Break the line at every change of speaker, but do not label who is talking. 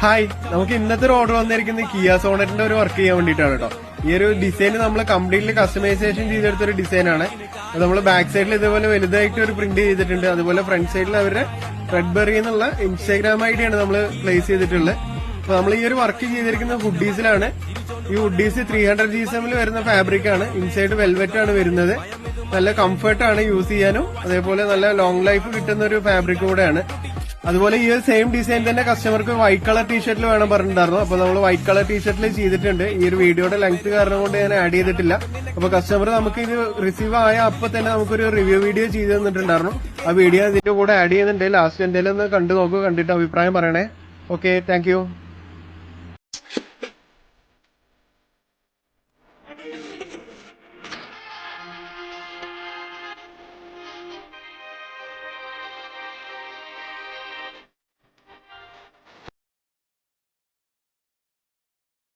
Hi, നമുക്ക് ഇന്നത്തെ ഒരു ഓർഡർ വന്നിരിക്കുന്നത് കിയ സോണറ്റിന്റെ ഒരു വർക്ക് ചെയ്യാൻ വേണ്ടിയിട്ടാണ് കേട്ടോ. ഈ ഒരു ഡിസൈൻ നമ്മൾ കംപ്ലീറ്റ്ലി കസ്റ്റമൈസേഷൻ ചെയ്തെടുത്ത ഒരു ഡിസൈനാണ്. നമ്മൾ ബാക്ക് സൈഡിൽ ഇതുപോലെ വലുതായിട്ട് ഒരു പ്രിന്റ് ചെയ്തിട്ടുണ്ട്. അതുപോലെ ഫ്രണ്ട് സൈഡിൽ അവരുടെ റെഡ് ബെറി എന്നുള്ള ഇൻസ്റ്റാഗ്രാം ഐ ഡിയാണ് നമ്മൾ പ്ലേസ് ചെയ്തിട്ടുള്ളത്. അപ്പൊ നമ്മൾ ഈ ഒരു വർക്ക് ചെയ്തിരിക്കുന്നത് ഹുഡീസിലാണ്. ഈ ഹുഡീസ് 300 GSM വരുന്ന ഫാബ്രിക് ആണ്. ഇൻസൈഡ് വെൽവെറ്റ് ആണ് വരുന്നത്. നല്ല കംഫർട്ടാണ് യൂസ് ചെയ്യാനും, അതേപോലെ നല്ല ലോങ് ലൈഫ് കിട്ടുന്ന ഒരു ഫാബ്രിക് കൂടെയാണ്. അതുപോലെ ഈ ഒരു സെയിം ഡിസൈൻ തന്നെ കസ്റ്റമർക്ക് വൈറ്റ് കളർ ടീഷർട്ടിൽ വേണം പറഞ്ഞിട്ടുണ്ടായിരുന്നു. അപ്പൊ നമ്മൾ വൈറ്റ് കളർ ടീഷർട്ടിൽ ചെയ്തിട്ടുണ്ട്. ഈ ഒരു വീഡിയോയുടെ ലെങ്ത് കാരണം കൊണ്ട് ഞാൻ ആഡ് ചെയ്തിട്ടില്ല. അപ്പൊ കസ്റ്റമർ നമുക്ക് ഇത് റിസീവ് ആയ അപ്പൊ തന്നെ നമുക്കൊരു റിവ്യൂ വീഡിയോ ചെയ്ത് തന്നിട്ടുണ്ടായിരുന്നു. ആ വീഡിയോ ഇതിന്റെ കൂടെ ആഡ് ചെയ്യുന്നുണ്ട്. ലാസ്റ്റ് എന്തെങ്കിലും ഒന്ന് കണ്ടു നോക്കൂ, കണ്ടിട്ട് അഭിപ്രായം പറയണേ. Okay, thank